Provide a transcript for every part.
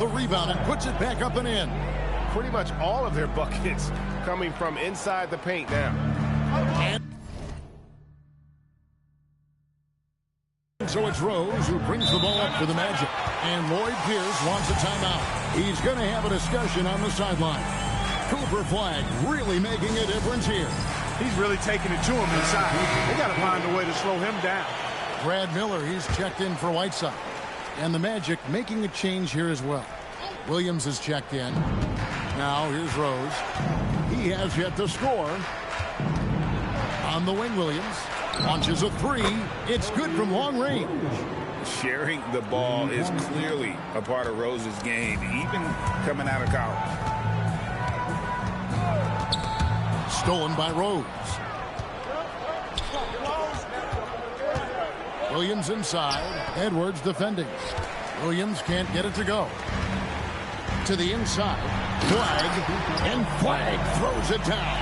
the rebound and puts it back up and in. Pretty much all of their buckets coming from inside the paint now. And so it's Rose who brings the ball up for the Magic. And Lloyd Pierce wants a timeout. He's going to have a discussion on the sideline. Cooper Flagg really making a difference here. He's really taking it to him inside. They got to find a way to slow him down. Brad Miller, he's checked in for Whiteside. And the Magic making a change here as well. Williams is checked in. Now here's Rose. He has yet to score. On the wing, Williams launches a three. It's good from long range. Sharing the ball is clearly a part of Rose's game, even coming out of college. Stolen by Rose. Williams inside. Edwards defending. Williams can't get it to go. To the inside. Flagg. And Flagg throws it down.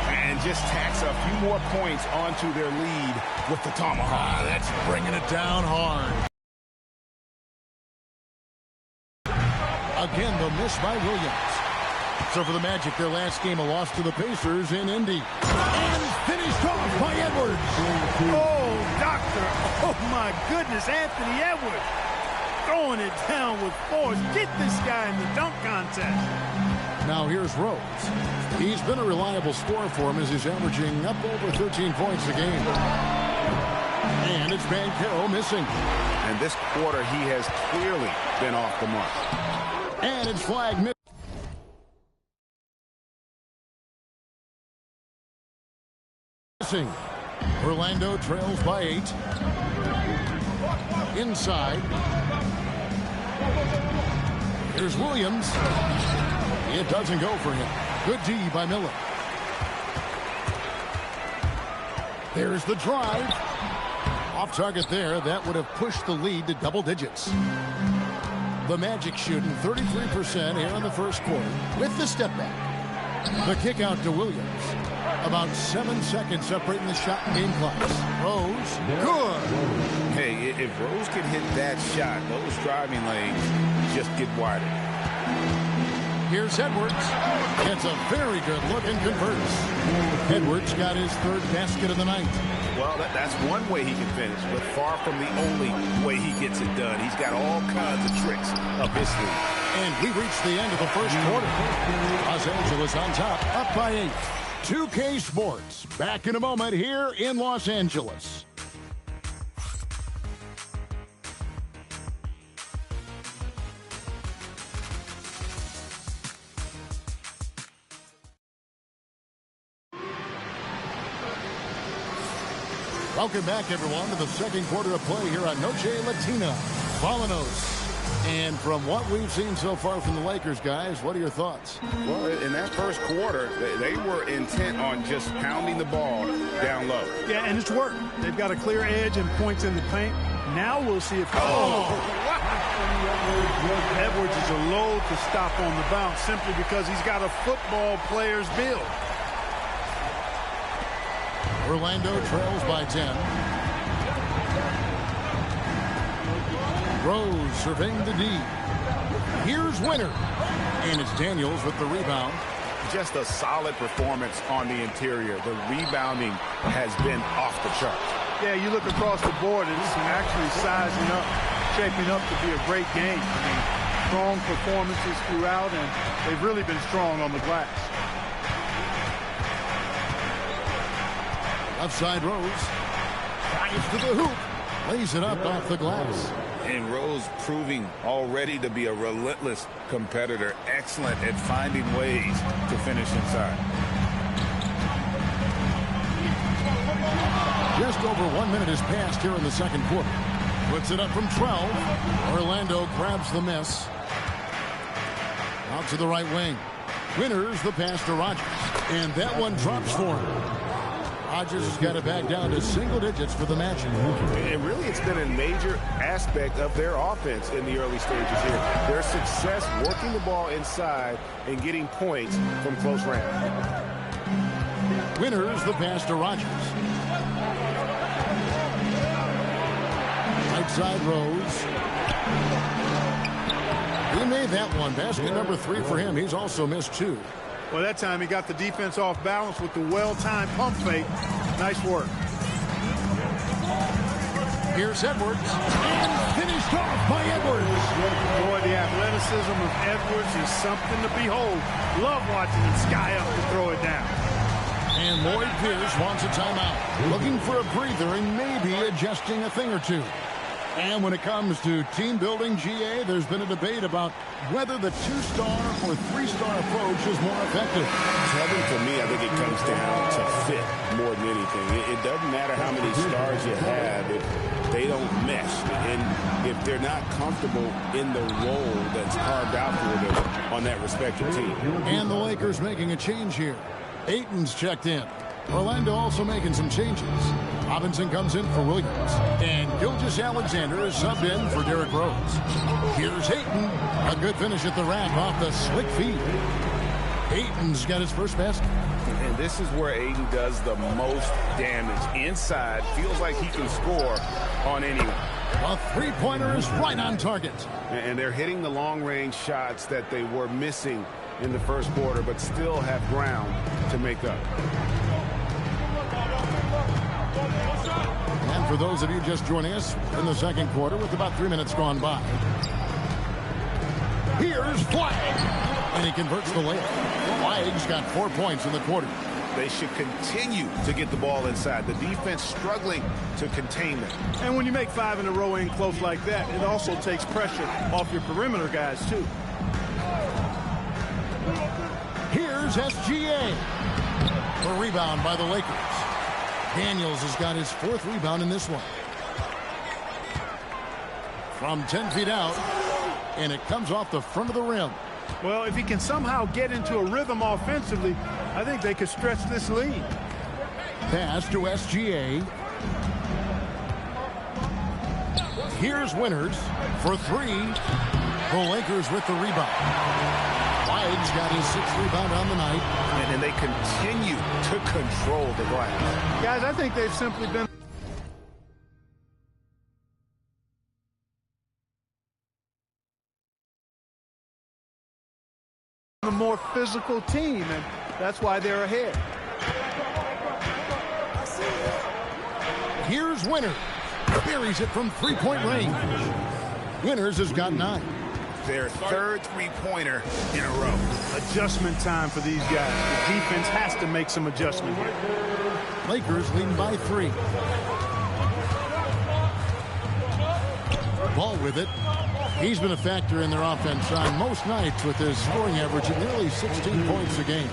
And just tacks a few more points onto their lead with the tomahawk. That's bringing it down hard. Again, the miss by Williams. So for the Magic, their last game, a loss to the Pacers in Indy. And finished off by Edwards. Oh, doctor. Oh, my goodness. Anthony Edwards throwing it down with force. Get this guy in the dunk contest. Now here's Rose. He's been a reliable scorer for him as he's averaging up over 13 points a game. And it's Banchero missing. And this quarter, he has clearly been off the mark. And it's Flagg missing. Orlando trails by 8. Inside. Here's Williams. It doesn't go for him. Good D by Miller. There's the drive. Off target there. That would have pushed the lead to double digits. The Magic shooting 33% here in the first quarter with the step back. The kick out to Williams. About 7 seconds separating the shot and game clocks. Rose, good. Hey, if Rose can hit that shot, those driving lanes just get wider. Here's Edwards. Gets a very good look and converts. Edwards got his third basket of the night. Well, that's one way he can finish, but far from the only way he gets it done. He's got all kinds of tricks up his sleeve. And we reached the end of the first quarter. Los Angeles on top, up by 8. 2K Sports, back in a moment here in Los Angeles. Welcome back, everyone, to the second quarter of play here on Noche Latina. Vamanos. And from what we've seen so far from the Lakers, guys, what are your thoughts? Well, in that first quarter, they were intent on just pounding the ball down low. Yeah, and it's worked. They've got a clear edge and points in the paint. Now we'll see if... Edwards is a load to stop on the bounce simply because he's got a football player's build. Orlando trails by 10. Rose surveying the D. Here's Winter. And it's Daniels with the rebound. Just a solid performance on the interior. The rebounding has been off the charts. Yeah, you look across the board and it's actually sizing up, shaping up to be a great game. I mean, strong performances throughout, and they've really been strong on the glass. Left side Rose. Drives to the hoop. Lays it up off the glass. And Rose proving already to be a relentless competitor. Excellent at finding ways to finish inside. Just over 1 minute has passed here in the second quarter. Puts it up from 12. Orlando grabs the miss. Out to the right wing. Winters the pass to Rogers. And that one drops for him. Rogers has got it back down to single digits for the match. And really, it's been a major aspect of their offense in the early stages here. Their success working the ball inside and getting points from close range. Winters the pass to Rogers. Right side Rose. made that one. Basket number 3 for him. He's also missed 2. Well, that time he got the defense off balance with the well-timed pump fake. Nice work. Here's Edwards, and finished off by Edwards. Boy, the athleticism of Edwards is something to behold. Love watching him sky up to throw it down. And Lloyd Pierce wants a timeout, looking for a breather and maybe adjusting a thing or two. And when it comes to team building, GA, there's been a debate about whether the 2-star or 3-star approach is more effective. Kevin, for me, I think it comes down to fit more than anything. It doesn't matter how many stars you have if they don't mesh. And if they're not comfortable in the role that's carved out for them on that respective team. And the Lakers making a change here. Ayton's checked in. Orlando also making some changes. Robinson comes in for Williams. And Gilgeous-Alexander is subbed in for Derrick Rose. Here's Ayton. A good finish at the rack off the slick feed. Ayton's got his first basket. And this is where Ayton does the most damage. Inside, feels like he can score on anyone. A 3-pointer is right on target. And they're hitting the long-range shots that they were missing in the first quarter, but still have ground to make up. And for those of you just joining us in the second quarter with about 3 minutes gone by, here's Flagg, and he converts the layup. Flagg's got 4 points in the quarter. They should continue to get the ball inside. The defense struggling to contain them. And when you make 5 in a row in close like that, it also takes pressure off your perimeter guys, too. Here's SGA. The rebound by the Lakers. Daniels has got his 4th rebound in this one. From 10 feet out, and it comes off the front of the rim. Well, if he can somehow get into a rhythm offensively, I think they could stretch this lead. Pass to SGA. Here's Winters for 3. The Lakers with the rebound. Flagg's got his 6th rebound on the night. And they continue to control the glass. Guys, I think they've simply been a more physical team, and that's why they're ahead. Here's Winters. Buries it from 3-point range. Winters has got 9. Their 3rd 3-pointer in a row. Adjustment time for these guys. The defense has to make some adjustment here. Lakers leading by 3. Ball with it. He's been a factor in their offense on most nights with his scoring average at nearly 16 points a game.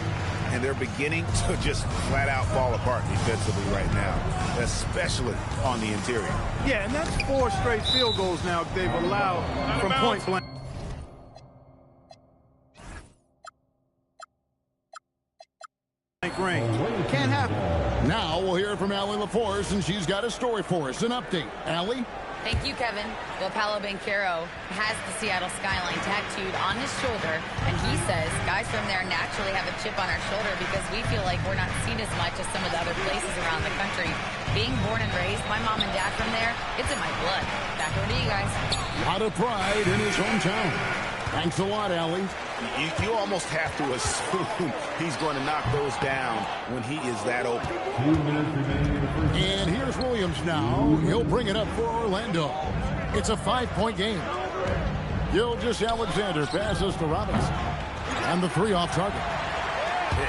And they're beginning to just flat out fall apart defensively right now, especially on the interior. Yeah, and that's 4 straight field goals now they've allowed from point blank. Range. Can't happen. Now we'll hear from Allie LaForce, and she's got a story for us. An update. Allie? Thank you, Kevin. Well, Paolo Banchero has the Seattle skyline tattooed on his shoulder, and he says guys from there naturally have a chip on our shoulder because we feel like we're not seen as much as some of the other places around the country. Being born and raised, my mom and dad from there, it's in my blood. Back over to you guys. A lot of pride in his hometown. Thanks a lot, Allie. You almost have to assume he's going to knock those down when he is that open. And here's Williams now. He'll bring it up for Orlando. It's a 5-point game. Gilgeous-Alexander passes to Robinson. And the 3 off target.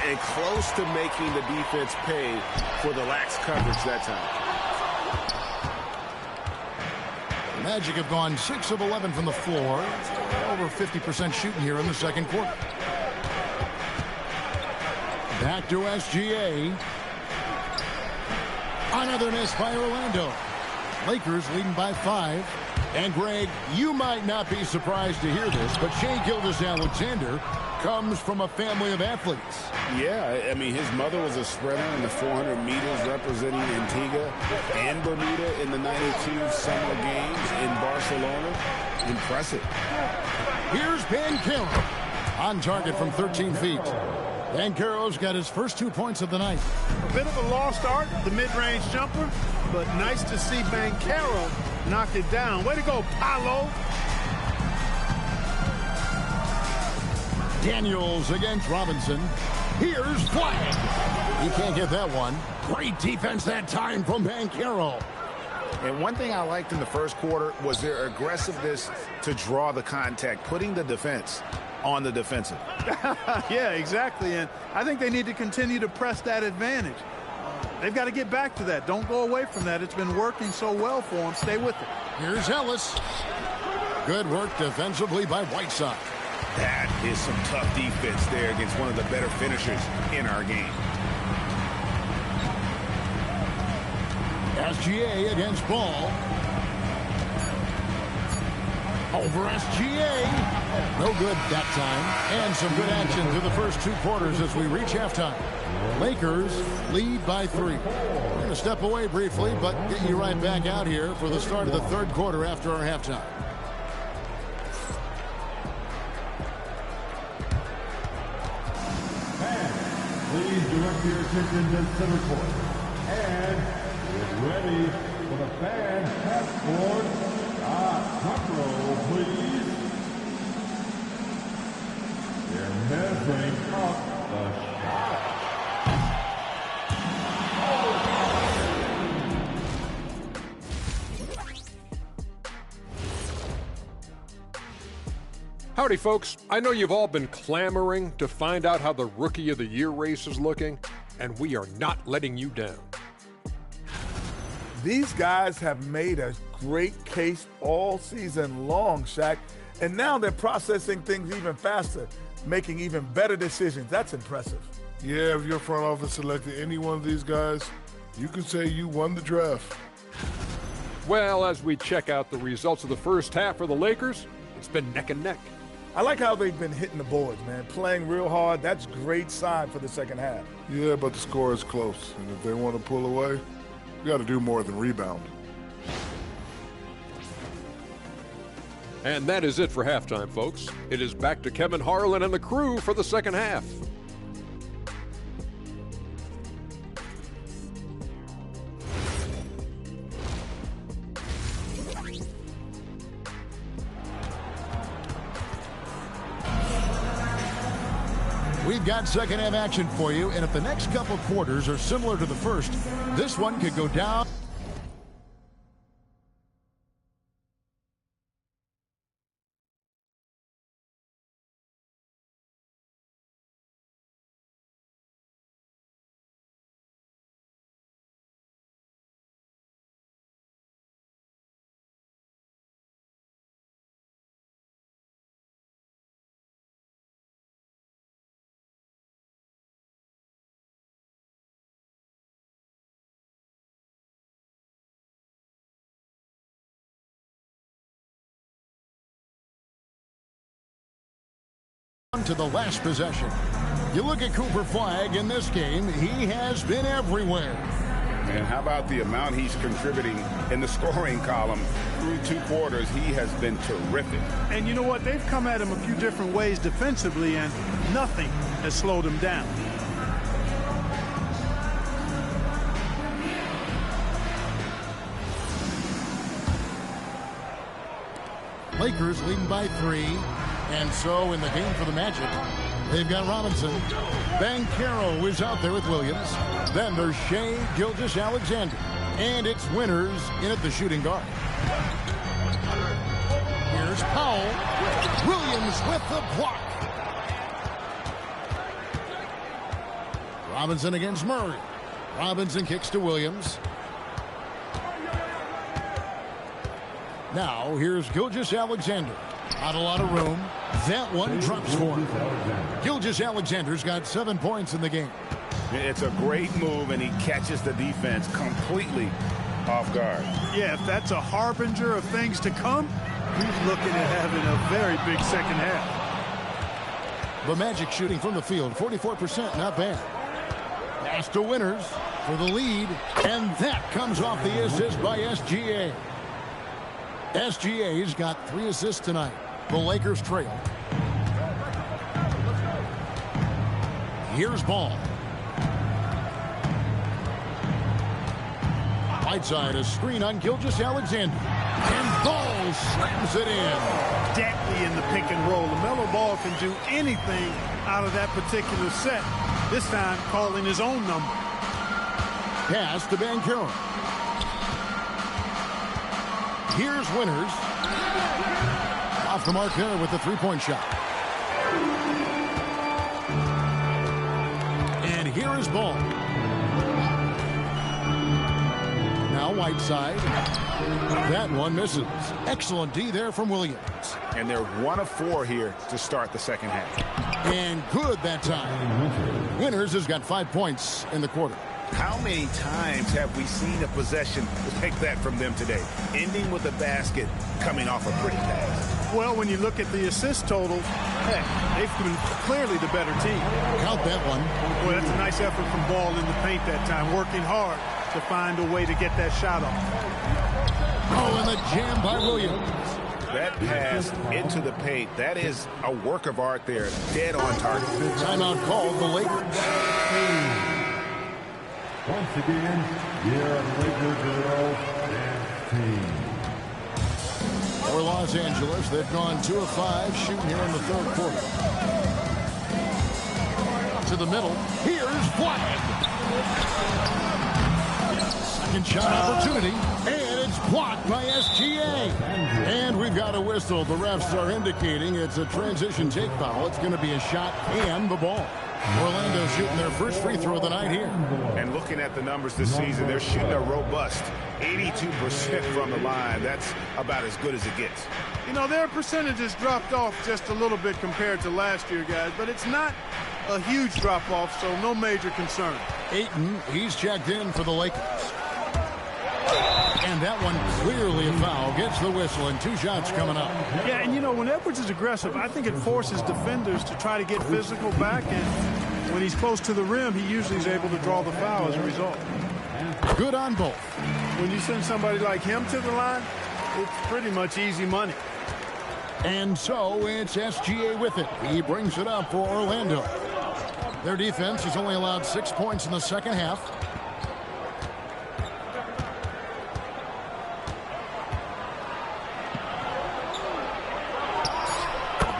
And close to making the defense pay for the lax coverage that time. Magic have gone 6 of 11 from the floor. Over 50% shooting here in the second quarter. Back to SGA. Another miss by Orlando. Lakers leading by 5. And Greg, you might not be surprised to hear this, but Shai Gilgeous-Alexander comes from a family of athletes. Yeah, I mean, his mother was a sprinter in the 400 meters representing Antigua and Bermuda in the 92 Summer Games in Barcelona. Impressive. Here's Banchero on target from 13 feet. Banchero's got his first 2 points of the night. A bit of a lost art, the mid-range jumper, but nice to see Banchero knock it down. Way to go, Paolo. Daniels against Robinson. Here's Flag. He can't get that one. Great defense that time from Banchero. And one thing I liked in the first quarter was their aggressiveness to draw the contact, putting the defense on the defensive. Yeah, exactly. And I think they need to continue to press that advantage. They've got to get back to that. Don't go away from that. It's been working so well for them. Stay with it. Here's Ellis. Good work defensively by Whiteside. That is some tough defense there against one of the better finishers in our game. SGA against Ball. Over SGA. No good that time. And some good action through the first 2 quarters as we reach halftime. Lakers lead by 3. We're going to step away briefly, but get you right back out here for the start of the 3rd quarter after our halftime. Please direct your attention to center court. And get ready for the fan passport. Top row, please. They're measuring up the shot. Howdy, folks. I know you've all been clamoring to find out how the Rookie of the Year race is looking, and we are not letting you down. These guys have made a great case all season long, Shaq, and now they're processing things even faster, making even better decisions. That's impressive. Yeah, if your front office selected any one of these guys, you can say you won the draft. Well, as we check out the results of the first half for the Lakers, it's been neck and neck. I like how they've been hitting the boards, man, playing real hard. That's a great sign for the second half. Yeah, but the score is close, and if they want to pull away, you got to do more than rebound. And that is it for halftime, folks. It is back to Kevin Harlan and the crew for the second half. We've got second half action for you, and if the next couple quarters are similar to the first, this one could go down. To the last possession. You look at Cooper Flag in this game, he has been everywhere. And how about the amount he's contributing in the scoring column through 2 quarters? He has been terrific. And you know what? They've come at him a few different ways defensively, and nothing has slowed him down. Lakers leading by 3. And so in the game for the Magic, they've got Robinson. Banchero is out there with Williams. Then there's Shai Gilgeous-Alexander. And it's Winters in at the shooting guard. Here's Powell. Williams with the block. Robinson against Murray. Robinson kicks to Williams. Now here's Gilgeous-Alexander. Not a lot of room. That one drops for him. Gilgeous-Alexander's got 7 points in the game. It's a great move, and he catches the defense completely off guard. Yeah, if that's a harbinger of things to come, he's looking at having a very big second half. The Magic shooting from the field, 44%, not bad. Pass to Winters for the lead, and that comes off the assist by SGA. SGA's got 3 assists tonight. The Lakers trail. Here's Ball. Whiteside, a screen on Gilgeous-Alexander. And Ball slams it in. deadly in the pick and roll. LaMelo Ball can do anything out of that particular set. This time calling his own number. Pass to Banchero. Here's Winters. Off the mark there with the three-point shot. And here is Ball. Now Whiteside. That one misses. Excellent D there from Williams. And they're 1 of 4 here to start the second half. And good that time. Winters has got 5 points in the quarter. How many times have we seen a possession like that from them today? Ending with a basket, coming off a pretty pass. Well, when you look at the assist totals, heck, they've been clearly the better team. Count that one. Boy, that's a nice effort from Ball in the paint that time, working hard to find a way to get that shot off. Oh, and the jam by Williams. That pass into the paint, that is a work of art there, dead on target. Timeout called the Lakers. Once again, your Laker girls and team. For Los Angeles, they've gone 2 of 5 shooting here in the third quarter. To the middle. Here's Wyatt. Second shot opportunity. And it's blocked by SGA. And we've got a whistle. The refs are indicating it's a transition take foul. It's going to be a shot and the ball. Orlando shooting their first free throw of the night here. And looking at the numbers this season, they're shooting a robust 82% from the line. That's about as good as it gets. You know, their percentages dropped off just a little bit compared to last year, guys, but it's not a huge drop-off, so no major concern. Ayton, he's checked in for the Lakers. And that one clearly a foul. Gets the whistle, and 2 shots coming up. Yeah, and you know, when Edwards is aggressive, I think it forces defenders to try to get physical back, and when he's close to the rim, he usually is able to draw the foul as a result. Good on both. When you send somebody like him to the line, it's pretty much easy money. And so it's SGA with it. He brings it up for Orlando. Their defense has only allowed 6 points in the second half.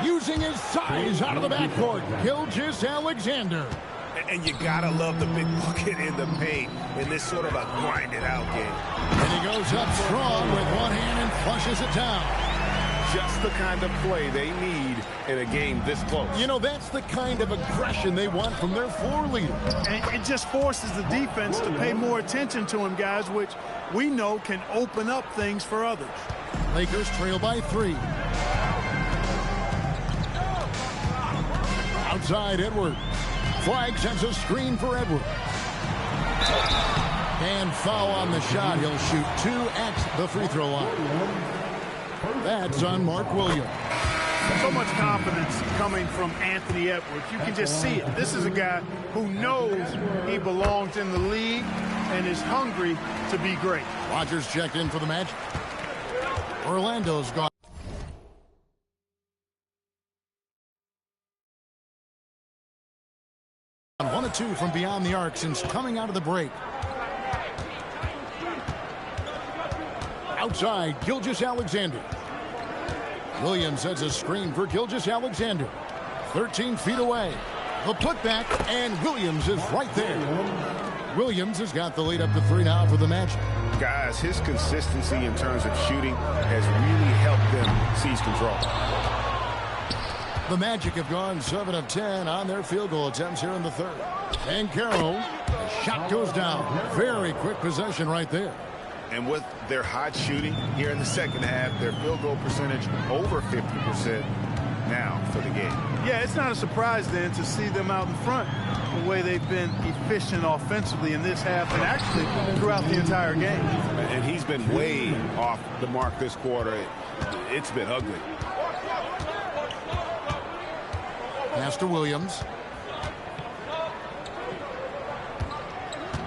Using his size out of the backcourt, Gilgeous-Alexander. And you gotta love the big bucket in the paint in this sort of a grinded-out game. And he goes up strong with one hand and flushes it down. Just the kind of play they need in a game this close. You know, that's the kind of aggression they want from their floor leader. And it just forces the defense to pay more attention to him, guys, which we know can open up things for others. Lakers trail by 3. Outside Edwards. Flag sends a screen for Edwards. And foul on the shot. He'll shoot 2 at the free throw line. That's on Mark Williams. So much confidence coming from Anthony Edwards. You can just see it. This is a guy who knows he belongs in the league and is hungry to be great. Rodgers checked in for the Magic. Orlando's gone. On 1 of 2 from beyond the arc since coming out of the break. Outside, Gilgeous-Alexander. Williams sets a screen for Gilgeous-Alexander. 13 feet away. The putback, and Williams is right there. Williams has got the lead up to 3 now for the Magic. Guys, his consistency in terms of shooting has really helped them seize control. The Magic have gone 7 of 10 on their field goal attempts here in the third. And Carroll, shot goes down. Very quick possession right there. And with their hot shooting here in the second half, their field goal percentage over 50% now for the game. Yeah, it's not a surprise then to see them out in front the way they've been efficient offensively in this half and actually throughout the entire game. And he's been way off the mark this quarter. It's been ugly. Pass to Williams.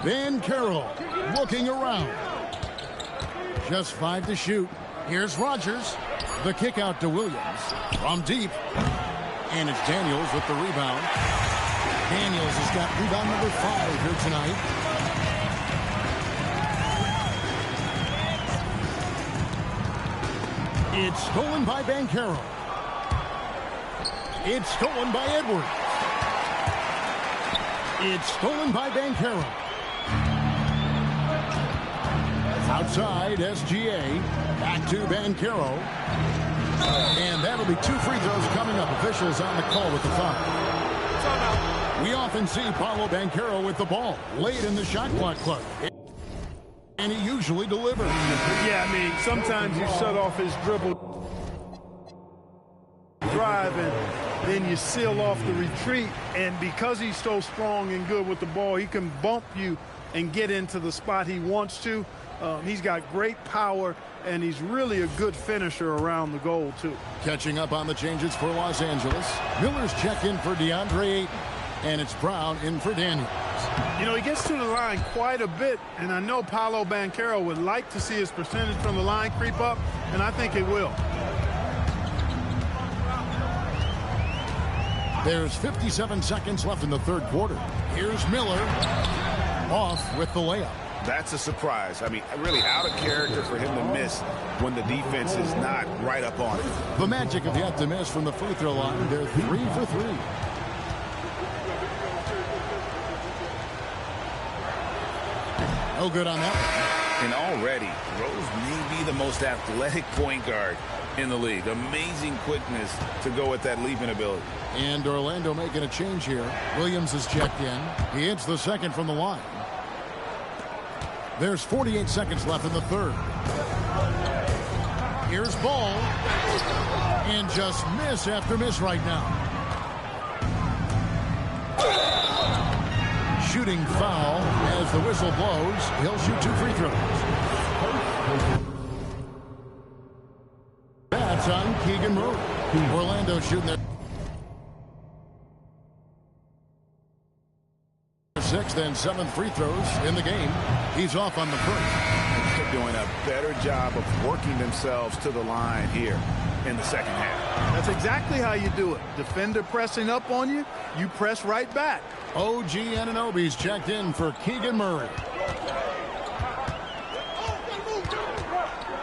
Van Carroll looking around. Just 5 to shoot. Here's Rodgers. The kick out to Williams from deep. And it's Daniels with the rebound. Daniels has got rebound number 5 here tonight. It's stolen by Banchero. It's stolen by Edwards. It's stolen by Banchero. Outside, SGA. Back to Banchero. And that'll be 2 free throws coming up. Officials on the call with the foul. We often see Paolo Banchero with the ball late in the shot clock clock. And he usually delivers. Yeah, I mean, sometimes you shut off his dribble drive and then you seal off the retreat. And because he's so strong and good with the ball, he can bump you and get into the spot he wants to. He's got great power, and he's really a good finisher around the goal, too. Catching up on the changes for Los Angeles. Miller's checked in for DeAndre Ayton, and it's Brown in for Daniels. You know, he gets to the line quite a bit, and I know Paolo Banchero would like to see his percentage from the line creep up, and I think it will. There's 57 seconds left in the third quarter. Here's Miller off with the layup. That's a surprise. I mean, really out of character for him to miss when the defense is not right up on it. The Magic have yet to miss from the free throw line. They're 3 for 3. No good on that one. And already, Rose may be the most athletic point guard in the league. Amazing quickness to go with that leaping ability. And Orlando making a change here. Williams is checked in. He hits the second from the line. There's 48 seconds left in the third. Here's Ball. And just miss after miss right now. Shooting foul as the whistle blows. He'll shoot 2 free throws. That's on Keegan Murray. Orlando shooting their 6th and 7th free throws in the game. He's off on the first. They're doing a better job of working themselves to the line here in the second half. That's exactly how you do it. Defender pressing up on you, you press right back. OG Anunoby's checked in for Keegan Murray.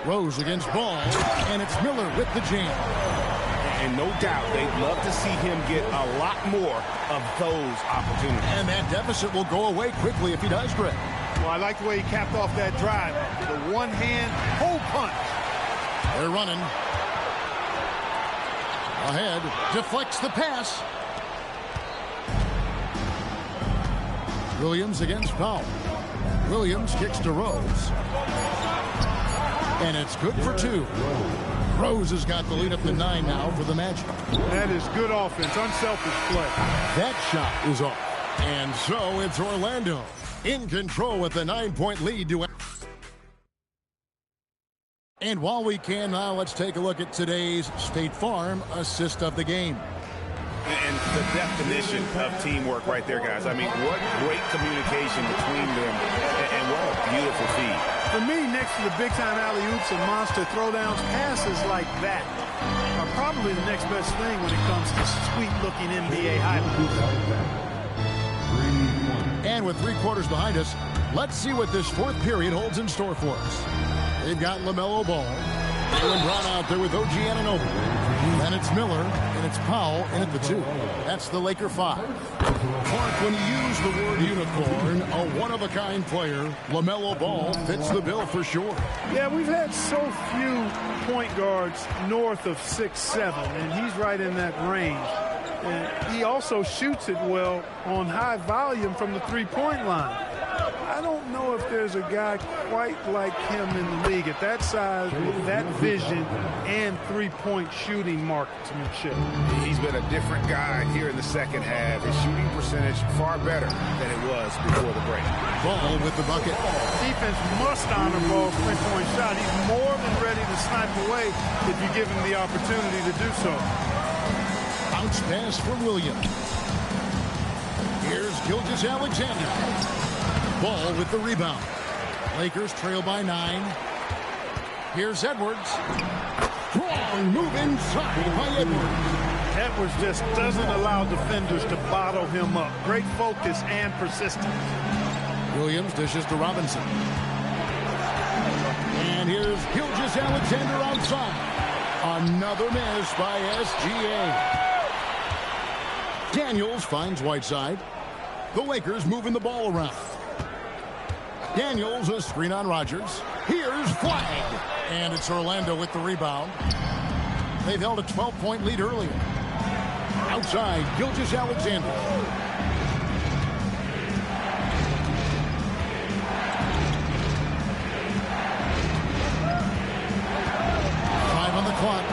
Rose against Ball, and it's Miller with the jam. And no doubt they'd love to see him get a lot more of those opportunities. And that deficit will go away quickly if he does, Greg. Well, I like the way he capped off that drive. The one-hand hole punch. They're running. Ahead, deflects the pass. Williams against Powell. Williams kicks to Rose. And it's good for 2. Rose has got the lead up to 9 now for the Magic. That is good offense, unselfish play. That shot is off. And so it's Orlando in control with a 9-point lead. And while we can now, let's take a look at today's State Farm assist of the game. And the definition of teamwork right there, guys. I mean, what great communication between them, and what a beautiful feed. For me, next to the big-time alley-oops and monster throwdowns, passes like that are probably the next best thing when it comes to sweet-looking NBA highlights. And with 3 quarters behind us, let's see what this fourth period holds in store for us. They've got LaMelo Ball. Jaylen Brown out there with OG Anunoby. Then it's Miller, and it's Powell in at the 2. That's the Laker 5. Clark, when you use the word unicorn, a one-of-a-kind player, LaMelo Ball fits the bill for sure. Yeah, we've had so few point guards north of 6'7", and he's right in that range. And he also shoots it well on high volume from the three-point line. I don't know if there's a guy quite like him in the league at that size with that vision and three-point shooting marksmanship. He's been a different guy here in the second half. His shooting percentage far better than it was before the break. Ball with the bucket. Defense must honor Ball's three-point shot. He's more than ready to snipe away if you give him the opportunity to do so. Bounce pass for Williams. Here's Gilgeous-Alexander. Ball with the rebound. Lakers trail by 9. Here's Edwards. Strong move inside by Edwards. Edwards just doesn't allow defenders to bottle him up. Great focus and persistence. Williams dishes to Robinson. And here's Gilgeous-Alexander outside. Another miss by SGA. Daniels finds Whiteside. The Lakers moving the ball around. Daniels, a screen on Rodgers. Here's flag. And it's Orlando with the rebound. They've held a 12-point lead earlier. Outside, Gilgeous-Alexander. Clock.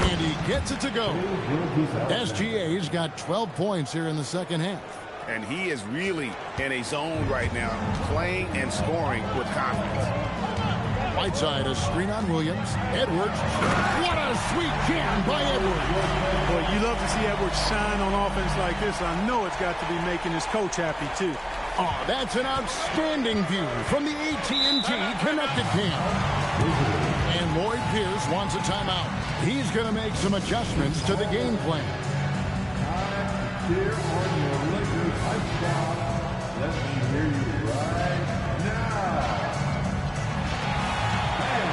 And he gets it to go. SGA's got 12 points here in the second half. And he is really in a zone right now, playing and scoring with confidence. Whiteside, a screen on Williams. Edwards. What a sweet jam by Edwards. Boy, you love to see Edwards shine on offense like this. I know it's got to be making his coach happy, too. Oh, that's an outstanding view from the AT&T Connected Cam. And Lloyd Pierce wants a timeout. He's going to make some adjustments to the game plan. Here on your Lakers touchdown. Let me hear you right now. And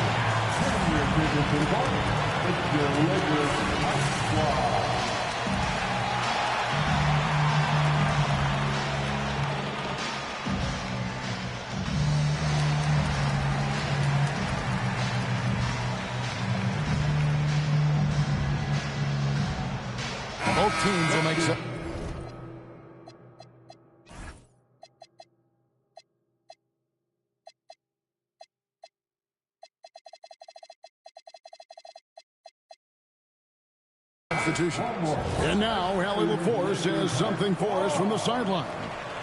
turn your attention to the ball. It's your Lakers touchdown. 12 teams will make some. And now, Allie LaForce has something for us from the sideline.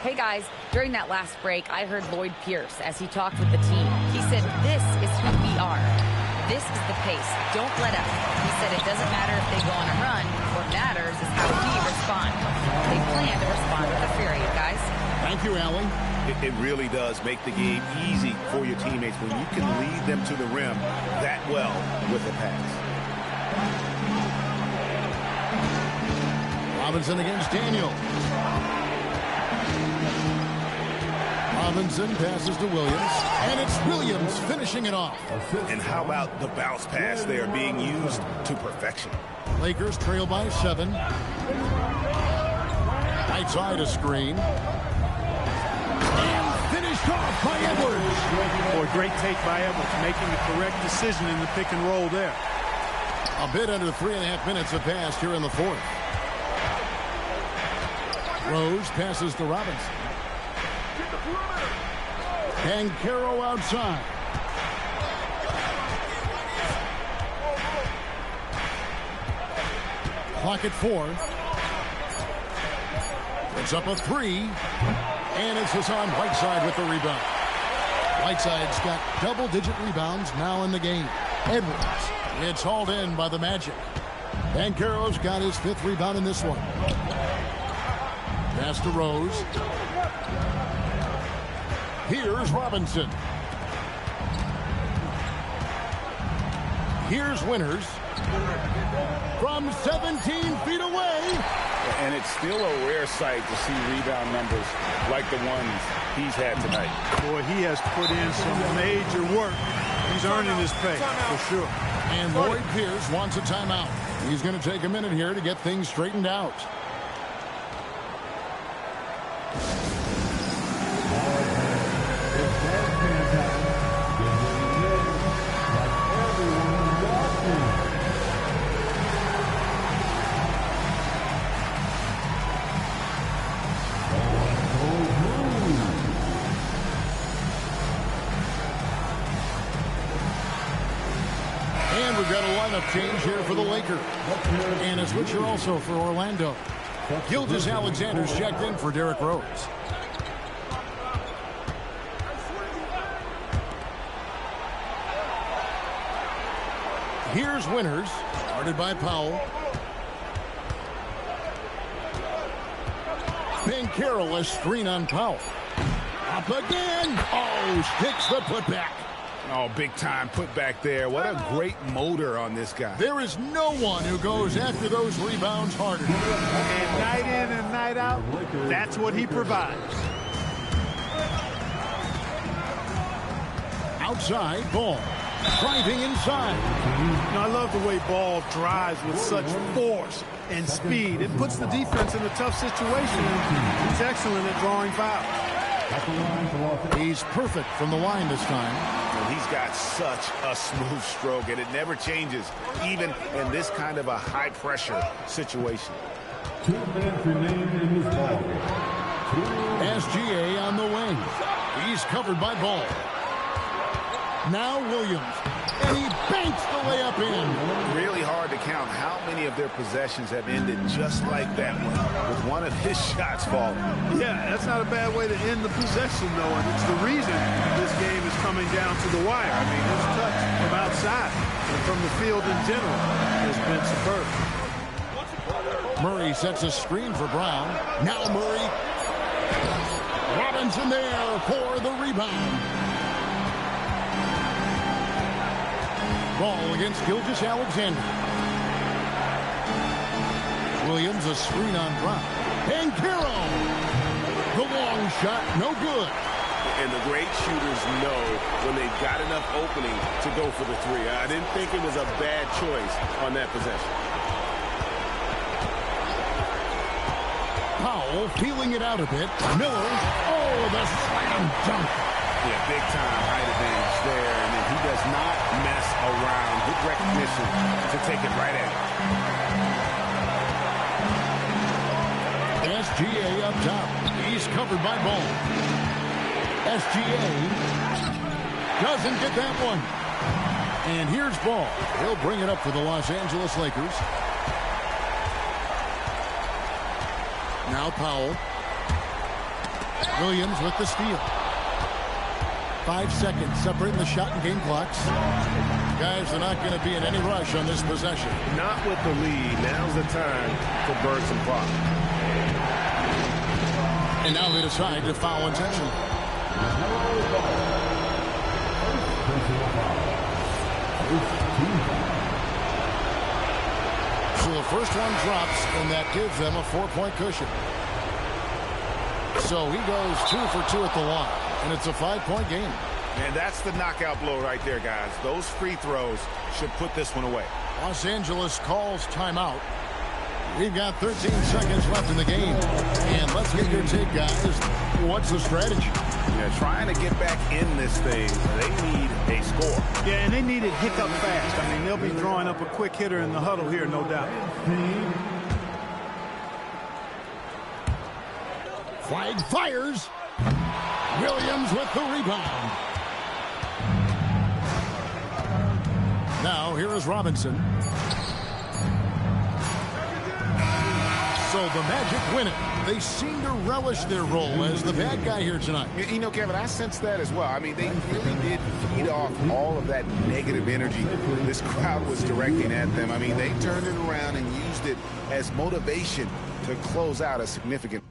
Hey, guys. During that last break, I heard Lloyd Pierce as he talked with the team. He said, this is who we are. This is the pace. Don't let up. He said it doesn't matter if they go on a run. What matters is how we respond. They plan to respond with a fury, guys. Thank you, Allie. It really does make the game easy for your teammates when you can lead them to the rim that well with a pass. Robinson against Daniel. Robinson passes to Williams, and it's Williams finishing it off. And how about the bounce pass there being used to perfection? Lakers trail by 7. Right side a screen. And finished off by Edwards. Boy, great take by Edwards, making the correct decision in the pick and roll there. A bit under 3.5 minutes have passed here in the fourth. Rose passes to Robinson. Banchero outside. Clock at 4. It's up a 3. And it's Hassan Whiteside with the rebound. Whiteside's got double-digit rebounds now in the game. Edwards. It's hauled in by the Magic. Banchero's got his 5th rebound in this one. Pass to Rose. Here's Robinson. Here's Winters. From 17 feet away. And it's still a rare sight to see rebound numbers like the ones he's had tonight. Boy, he has put in some major work. He's earning his pay, for sure. And Lloyd Pierce wants a timeout. He's going to take a minute here to get things straightened out. We've got a lineup change here for the Lakers. And a switcher also for Orlando. Gilgeous-Alexander's checked in for Derrick Rose. Here's Winters, guarded by Powell. Banchero, a screen on Powell. Up again. Oh, sticks the putback. Oh, big time put back there. What a great motor on this guy. There is no one who goes after those rebounds harder. And night in and night out, that's what he provides. Outside, Ball. Driving inside. Now, I love the way Ball drives with such force and speed. It puts the defense in a tough situation, and he's excellent at drawing fouls. He's perfect from the line this time. And he's got such a smooth stroke, and it never changes, even in this kind of a high-pressure situation. 2 minutes remaining in this ball. SGA on the wing. He's covered by Ball. Now Williams. And he banks the layup in. Really hard to count how many of their possessions have ended just like that one, with one of his shots falling. Yeah, that's not a bad way to end the possession, though, and it's the reason this game is coming down to the wire. I mean, his touch from outside and from the field in general has been superb. Murray sets a screen for Brown. Now Murray. Robinson there for the rebound. Ball against Gilgeous-Alexander. Williams a screen on Brown. And Kiro. The long shot, no good. And the great shooters know when they've got enough opening to go for the three. I didn't think it was a bad choice on that possession. Powell feeling it out a bit. Miller. Oh, the slam dunk. Yeah, big time height advantage there, and then he does not mess around. Good recognition to take it right at him. SGA up top. He's covered by Ball. SGA doesn't get that one. And here's Ball. He'll bring it up for the Los Angeles Lakers. Now Powell. Williams with the steal. 5 seconds separating the shot and game clocks. Guys are not going to be in any rush on this possession. Not with the lead. Now's the time to burn some clock. And now they decide to foul intentionally. So the first one drops, and that gives them a 4-point cushion. So he goes 2 for 2 at the line. And it's a 5-point game. And that's the knockout blow right there, guys. Those free throws should put this one away. Los Angeles calls timeout. We've got 13 seconds left in the game. And let's get your take, guys. What's the strategy? Yeah, trying to get back in this thing. They need a score. Yeah, and they need it hiccup fast. I mean, they'll be drawing up a quick hitter in the huddle here, no doubt. Flag fires. Williams with the rebound. Now here is Robinson. So the Magic win it. They seem to relish their role as the bad guy here tonight. You know, Kevin, I sense that as well. I mean, they really did feed off all of that negative energy this crowd was directing at them. I mean, they turned it around and used it as motivation to close out a significant